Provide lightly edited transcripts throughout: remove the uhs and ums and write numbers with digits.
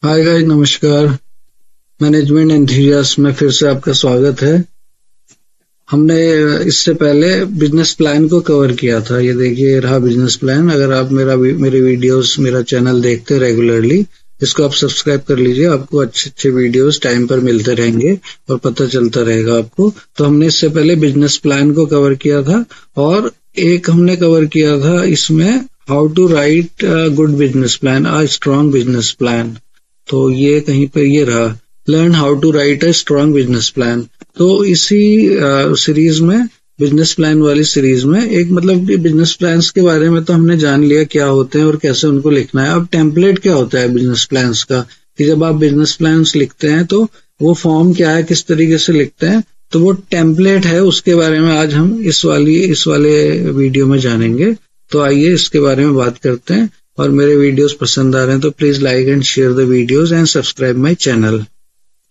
Hi guys, नमस्कार। Management enthusiast में फिर से आपका स्वागत है। हमने इससे पहले बिजनेस प्लान को कवर किया था। ये देखिए रहा बिजनेस प्लान। अगर आप मेरे वीडियोस, मेरा चैनल देखते हैं रेगुलरली, इसको आप सब्सक्राइब कर लीजिए। आपको अच्छे अच्छे वीडियोस टाइम पर मिलते रहेंगे और पता चलता रहेगा आपको। तो हमने इससे पहले बिजनेस प्लान को कवर किया था और एक हमने कवर किया था इसमें how to write good business plan, a strong business plan. तो ये कहीं पर ये रहा, learn how to write a strong business plan. तो इसी सीरीज में, बिजनेस प्लान वाली सीरीज में, एक मतलब कि बिजनेस प्लान्स के बारे में तो हमने जान लिया क्या होते हैं और कैसे उनको लिखना है। अब टेम्पलेट क्या होता है बिजनेस प्लान्स का, कि जब आप बिजनेस प्लान्स लिखते हैं तो वो फॉर्म क्या है, किस तरीके से लिखते हैं, तो वो टेम्पलेट है। उसके बारे में आज हम इस वाले वीडियो में जानेंगे। तो आइए इसके बारे में बात करते हैं। और मेरे वीडियोस पसंद आ रहे हैं तो please like and share the videos and subscribe my channel.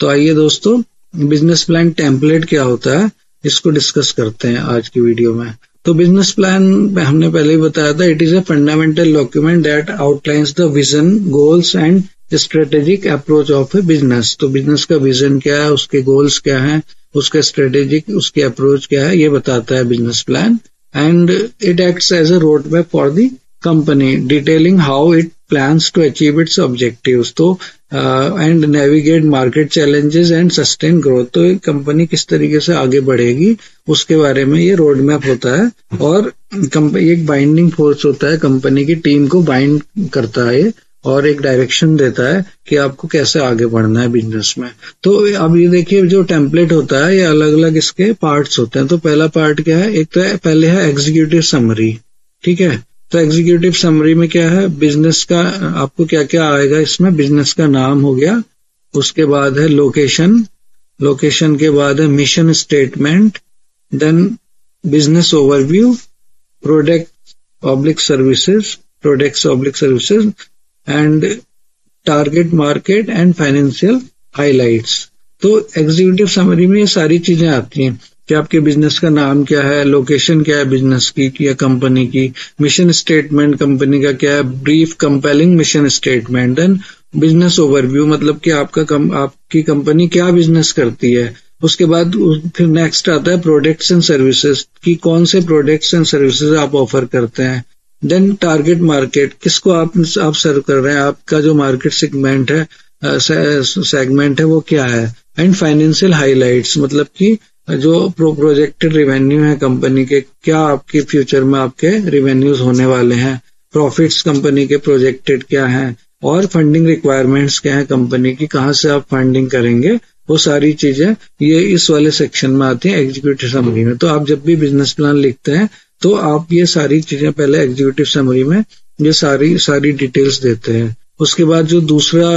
तो आइए दोस्तों, बिजनेस प्लान टेम्पलेट क्या होता है इसको डिस्कस करते हैं आज की वीडियो में। तो बिजनेस प्लान हमने पहले ही बताया था, it is a fundamental document that outlines the vision, goals and strategic approach of A business. तो बिजनेस का विजन क्या है, उसके गोल्स क्या है, उसका स्ट्रेटेजिक, उसकी अप्रोच क्या है, ये बताता है business plan. And it acts as a road map for the company detailing how it plans to achieve its objectives, तो and navigate market challenges and sustain growth। तो कंपनी किस तरीके से आगे बढ़ेगी उसके बारे में ये रोड मैप होता है। और एक बाइंडिंग फोर्स होता है, कंपनी की टीम को बाइंड करता है और एक डायरेक्शन देता है कि आपको कैसे आगे बढ़ना है बिजनेस में। तो अब ये देखिए, जो टेम्पलेट होता है ये अलग अलग इसके पार्ट्स होते हैं। तो पहला पार्ट क्या है, एक तो पहले है एग्जीक्यूटिव समरी। ठीक है, तो एग्जीक्यूटिव समरी में क्या है, बिजनेस का आपको क्या क्या आएगा इसमें। बिजनेस का नाम हो गया, उसके बाद है लोकेशन, लोकेशन के बाद है mission statement, then business overview, products oblique services and target market and financial highlights. तो एग्जीक्यूटिव समरी में ये सारी चीजें आती हैं कि आपके बिजनेस का नाम क्या है, लोकेशन क्या है बिजनेस की या कंपनी की, मिशन स्टेटमेंट कंपनी का क्या है, brief compelling mission statement, then business overview, मतलब कि आपकी कंपनी क्या बिजनेस करती है। उसके बाद फिर नेक्स्ट आता है प्रोडक्ट्स एंड सर्विसेज, कि कौन से प्रोडक्ट्स एंड सर्विसेज आप ऑफर करते हैं। देन टारगेट मार्केट, किसको आप सर्व कर रहे हैं, आपका जो मार्केट सेगमेंट है वो क्या है। एंड फाइनेंशियल हाइलाइट्स, मतलब कि जो प्रोजेक्टेड रेवेन्यू है कंपनी के, क्या आपके फ्यूचर में आपके रेवेन्यूज होने वाले हैं, प्रॉफिट्स कंपनी के प्रोजेक्टेड क्या हैं, और फंडिंग रिक्वायरमेंट्स क्या है कंपनी की, कहाँ से आप फंडिंग करेंगे। वो सारी चीजें ये इस वाले सेक्शन में आती हैं एग्जीक्यूटिव समरी में। तो आप जब भी बिजनेस प्लान लिखते हैं तो आप ये सारी चीजें पहले एग्जीक्यूटिव समरी में ये सारी डिटेल्स देते हैं। उसके बाद जो दूसरा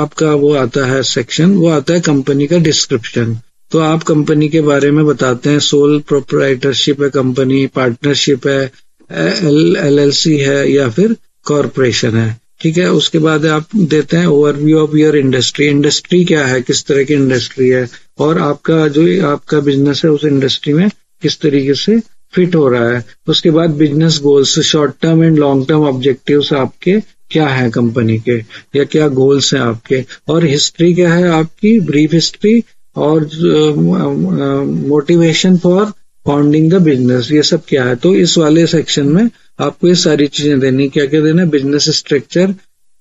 आपका वो आता है सेक्शन, वो आता है कंपनी का डिस्क्रिप्शन। तो आप कंपनी के बारे में बताते हैं, सोल प्रोप्राइटरशिप है कंपनी, पार्टनरशिप है, एलएलसी है या फिर कॉरपोरेशन है। ठीक है, उसके बाद आप देते हैं overview of your industry, industry क्या है, किस तरह की इंडस्ट्री है, और आपका बिजनेस है उस इंडस्ट्री में किस तरीके से फिट हो रहा है। उसके बाद business goals, short term and long term objectives आपके क्या है कंपनी के, या क्या गोल्स हैं आपके। और हिस्ट्री क्या है आपकी, ब्रीफ हिस्ट्री, और motivation for founding the business, ये सब क्या है। तो इस वाले सेक्शन में आपको ये सारी चीजें देनी, क्या क्या देना, बिजनेस स्ट्रक्चर,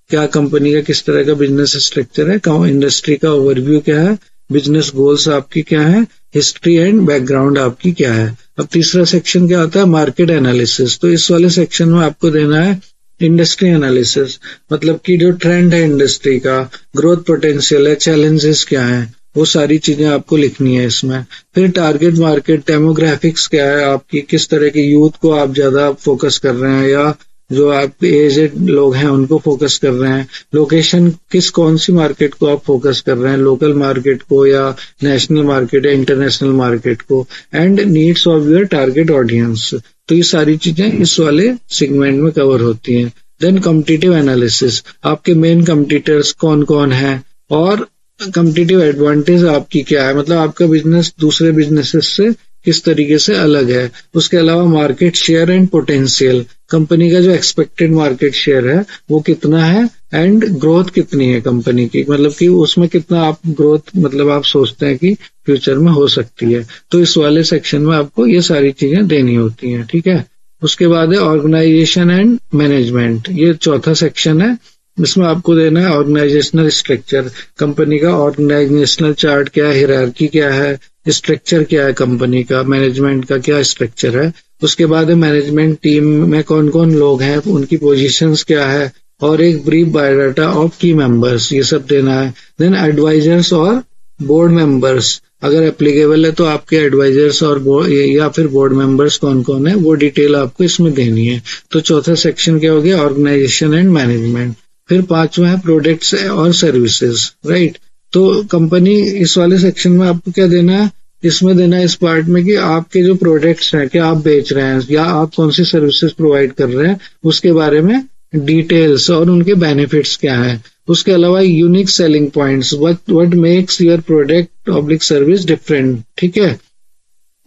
क्या कंपनी का किस तरह का बिजनेस स्ट्रक्चर है, इंडस्ट्री का ओवरव्यू क्या है, बिजनेस गोल्स आपकी क्या है, हिस्ट्री एंड बैकग्राउंड आपकी क्या है। अब तीसरा सेक्शन क्या आता है, मार्केट एनालिसिस। तो इस वाले सेक्शन में आपको देना है इंडस्ट्री एनालिसिस, मतलब कि जो ट्रेंड है इंडस्ट्री का, ग्रोथ पोटेंशियल है, चैलेंजेस क्या है, वो सारी चीजें आपको लिखनी है इसमें। फिर टारगेट मार्केट, डेमोग्राफिक्स क्या है आपकी, किस तरह के यूथ को आप ज्यादा फोकस कर रहे हैं या जो आप एजेड लोग हैं उनको फोकस कर रहे हैं। लोकेशन, कौन सी मार्केट को आप फोकस कर रहे हैं, लोकल मार्केट को या नेशनल मार्केट या इंटरनेशनल मार्केट को। And needs of your target audience. तो ये सारी चीजें इस वाले सेगमेंट में कवर होती हैं। देन कॉम्पिटिटिव एनालिसिस, आपके मेन कॉम्पिटिटर्स कौन कौन है और कॉम्पिटिटिव एडवांटेज आपकी क्या है, मतलब आपका बिजनेस दूसरे बिजनेसेस से किस तरीके से अलग है। उसके अलावा market share and potential, company का जो एक्सपेक्टेड मार्केट शेयर है वो कितना है एंड ग्रोथ कितनी है कंपनी की, मतलब कि उसमें कितना आप ग्रोथ मतलब आप सोचते हैं कि फ्यूचर में हो सकती है। तो इस वाले सेक्शन में आपको ये सारी चीजें देनी होती हैं, ठीक है। उसके बाद है ऑर्गेनाइजेशन एंड मैनेजमेंट, ये चौथा सेक्शन है। इसमें आपको देना है ऑर्गेनाइजेशनल स्ट्रक्चर, कंपनी का ऑर्गेनाइजेशनल चार्ट क्या है, हायरार्की क्या है, स्ट्रक्चर क्या है कंपनी का, मैनेजमेंट का क्या स्ट्रक्चर है। उसके बाद मैनेजमेंट टीम में कौन कौन लोग हैं, उनकी पोजीशंस क्या है, और एक ब्रीफ बायोडाटा ऑफ की मेंबर्स, ये सब देना है। देन एडवाइजर्स और बोर्ड मेंबर्स, अगर एप्लीकेबल है तो आपके एडवाइजर्स और या फिर बोर्ड मेंबर्स कौन कौन है, वो डिटेल आपको इसमें देनी है। तो चौथा सेक्शन क्या हो गया, ऑर्गेनाइजेशन एंड मैनेजमेंट। फिर पांचवा है प्रोडक्ट्स और सर्विसेज, राइट। तो कंपनी इस वाले सेक्शन में आपको क्या देना है, इसमें देना है इस पार्ट में कि आपके जो प्रोडक्ट्स हैं क्या आप बेच रहे हैं या आप कौन सी सर्विसेज प्रोवाइड कर रहे हैं, उसके बारे में डिटेल्स और उनके बेनिफिट्स क्या है। उसके अलावा unique selling points, what makes your product oblique service different, ठीक है।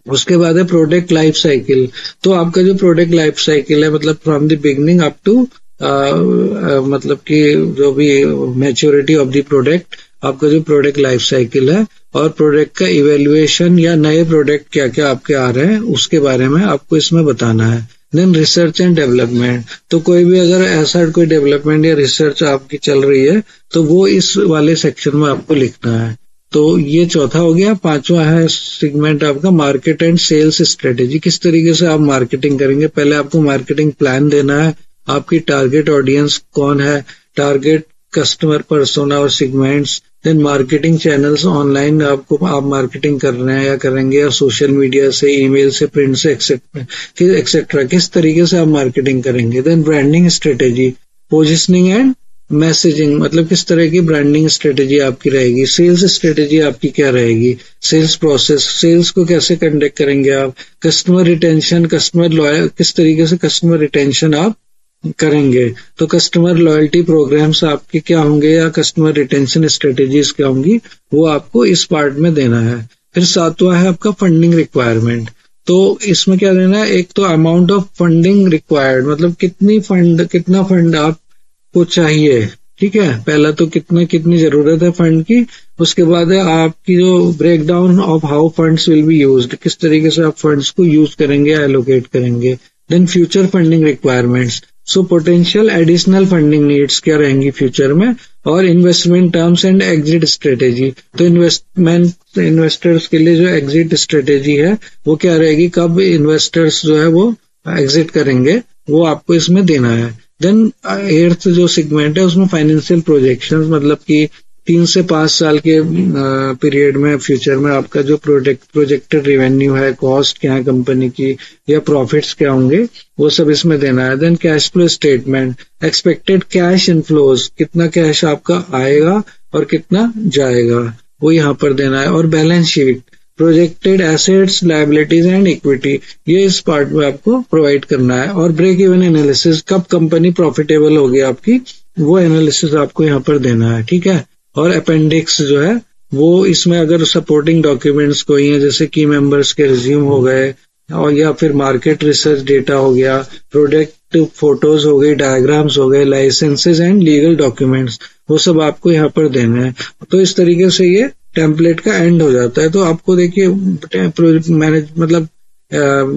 उसके बाद है प्रोडक्ट लाइफ साइकिल, तो आपका जो प्रोडक्ट लाइफ साइकिल है मतलब from the beginning up to मतलब कि जो भी मैच्योरिटी ऑफ द प्रोडक्ट, आपका जो प्रोडक्ट लाइफ साइकिल है, और प्रोडक्ट का इवेल्युएशन या नए प्रोडक्ट क्या क्या आपके आ रहे हैं उसके बारे में आपको इसमें बताना है। देन रिसर्च एंड डेवलपमेंट, तो कोई भी अगर ऐसा कोई डेवलपमेंट या रिसर्च आपकी चल रही है तो वो इस वाले सेक्शन में आपको लिखना है। तो ये चौथा हो गया। पांचवा है सेगमेंट आपका मार्केट एंड सेल्स स्ट्रेटेजी, किस तरीके से आप मार्केटिंग करेंगे। पहले आपको मार्केटिंग प्लान देना है, आपकी टारगेट ऑडियंस कौन है, टारगेट कस्टमर पर्सोना और segments, then marketing channels, online आप मार्केटिंग कर रहे हैं या करेंगे, या सोशल मीडिया से, ईमेल से, प्रिंट से, एक्सेट्रा, किस तरीके से आप मार्केटिंग करेंगे। Then branding strategy, positioning and messaging, मतलब किस तरह की ब्रांडिंग स्ट्रेटेजी आपकी रहेगी। सेल्स स्ट्रेटेजी आपकी क्या रहेगी, सेल्स प्रोसेस, सेल्स को कैसे कंडक्ट करेंगे आप। कस्टमर रिटेंशन, कस्टमर लॉयल, किस तरीके से कस्टमर रिटेंशन आप करेंगे। तो कस्टमर लॉयल्टी प्रोग्राम्स आपके क्या होंगे या कस्टमर रिटेंशन स्ट्रेटेजीज क्या होंगी, वो आपको इस पार्ट में देना है। फिर सातवां है आपका फंडिंग रिक्वायरमेंट, तो इसमें क्या देना है, एक तो अमाउंट ऑफ फंडिंग रिक्वायर्ड, मतलब कितना फंड आपको चाहिए, ठीक है। पहला तो कितनी जरूरत है फंड की। उसके बाद है आपकी जो breakdown of how funds will be used, किस तरीके से आप फंड्स को यूज करेंगे, एलोकेट करेंगे। Then future funding requirements, so potential additional funding needs क्या रहेंगी फ्यूचर में। और investment terms and exit strategy, तो इन्वेस्टर्स के लिए जो एग्जिट स्ट्रेटेजी है वो क्या रहेगी, कब इन्वेस्टर्स जो है वो एग्जिट करेंगे, वो आपको इसमें देना है। देन 8th जो सेगमेंट है उसमें फाइनेंशियल प्रोजेक्शंस, मतलब कि 3 से 5 साल के पीरियड में फ्यूचर में आपका जो प्रोजेक्टेड रेवेन्यू है, कॉस्ट क्या है कंपनी की, या प्रॉफिट्स क्या होंगे, वो सब इसमें देना है। Then cash flow statement, expected cash inflows, कितना कैश आपका आएगा और कितना जाएगा, वो यहाँ पर देना है। और balance sheet, projected assets, liabilities and equity, ये इस पार्ट में आपको प्रोवाइड करना है। और ब्रेक इवन एनालिसिस, कब कंपनी प्रॉफिटेबल होगी आपकी, वो एनालिसिस आपको यहाँ पर देना है, ठीक है। और अपेंडिक्स जो है वो इसमें अगर सपोर्टिंग डॉक्यूमेंट्स कोई है, जैसे की मेंबर्स के रिज्यूम हो गए, और या फिर मार्केट रिसर्च डेटा हो गया, प्रोडक्ट फोटोज हो गई, डायग्राम्स हो गए, लाइसेंसेज एंड लीगल डॉक्यूमेंट्स, वो सब आपको यहाँ पर देना है। तो इस तरीके से ये टेम्पलेट का एंड हो जाता है। तो आपको देखिए मतलब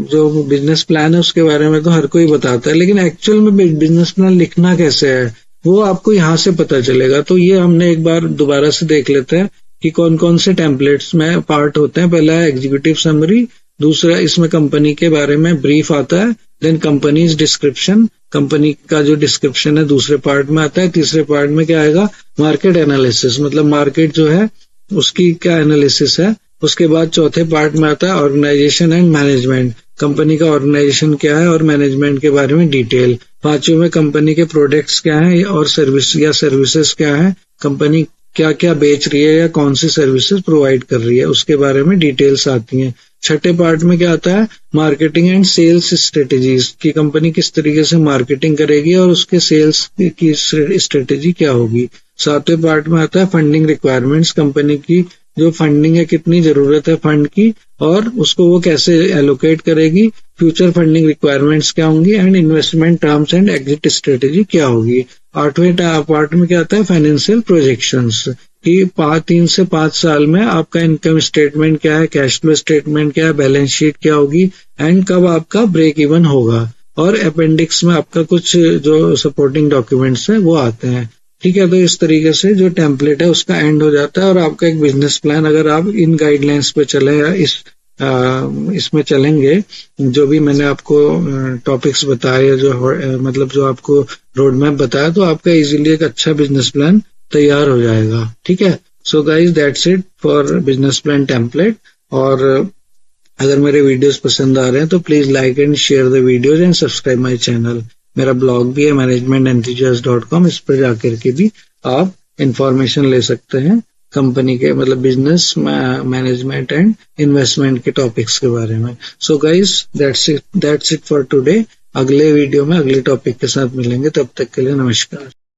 जो बिजनेस प्लान है उसके बारे में तो हर कोई बताता है, लेकिन एक्चुअल में बिजनेस प्लान लिखना कैसे है वो आपको यहाँ से पता चलेगा। तो ये हमने एक बार दोबारा से देख लेते हैं कि कौन कौन से टेम्पलेट्स में पार्ट होते हैं। पहला है एग्जीक्यूटिव समरी, दूसरा इसमें कंपनी के बारे में ब्रीफ आता है। देन कंपनीज डिस्क्रिप्शन, कंपनी का जो डिस्क्रिप्शन है दूसरे पार्ट में आता है। तीसरे पार्ट में क्या आएगा, मार्केट एनालिसिस, मतलब मार्केट जो है उसकी क्या एनालिसिस है। उसके बाद चौथे पार्ट में आता है ऑर्गेनाइजेशन एंड मैनेजमेंट, कंपनी का ऑर्गेनाइजेशन क्या है और मैनेजमेंट के बारे में डिटेल। पांचवें में कंपनी के प्रोडक्ट्स क्या हैं और सर्विसेज क्या है, कंपनी क्या क्या बेच रही है या कौन सी सर्विसेज प्रोवाइड कर रही है, उसके बारे में डिटेल्स आती हैं। छठे पार्ट में क्या आता है, मार्केटिंग एंड सेल्स स्ट्रेटेजीज, की कंपनी किस तरीके से मार्केटिंग करेगी और उसके सेल्स की स्ट्रेटेजी क्या होगी। सातवें पार्ट में आता है फंडिंग रिक्वायरमेंट्स, कंपनी की जो फंडिंग है, कितनी जरूरत है फंड की और उसको वो कैसे एलोकेट करेगी, फ्यूचर फंडिंग रिक्वायरमेंट्स क्या होंगी and investment terms and exit strategy क्या होगी। 8वें पार्ट में क्या आता है, फाइनेंशियल प्रोजेक्शंस कि 3 से 5 साल में आपका इनकम स्टेटमेंट क्या है, कैश फ्लो स्टेटमेंट क्या है, बैलेंस शीट क्या होगी एंड कब आपका ब्रेक इवन होगा। और अपेंडिक्स में आपका कुछ जो सपोर्टिंग डॉक्यूमेंट्स है वो आते हैं। ठीक है, तो इस तरीके से जो टेम्पलेट है उसका एंड हो जाता है और आपका एक बिजनेस प्लान, अगर आप इन गाइडलाइंस पे चले या इसमें चलेंगे, जो भी मैंने आपको टॉपिक्स बताए, जो मतलब जो आपको रोड मैप बताया, तो आपका इजीली एक अच्छा बिजनेस प्लान तैयार हो जाएगा। ठीक है, so guys that's it for business plan template. और अगर मेरे वीडियोस पसंद आ रहे हैं तो please like and share the videos and subscribe my channel. मेरा ब्लॉग भी है managemententhusiast.com, इस पर जाकर के भी आप इंफॉर्मेशन ले सकते हैं कंपनी के, मतलब बिजनेस मैनेजमेंट एंड इन्वेस्टमेंट के टॉपिक्स के बारे में। So guys that's it for today. अगले वीडियो में अगले टॉपिक के साथ मिलेंगे, तब तक के लिए नमस्कार।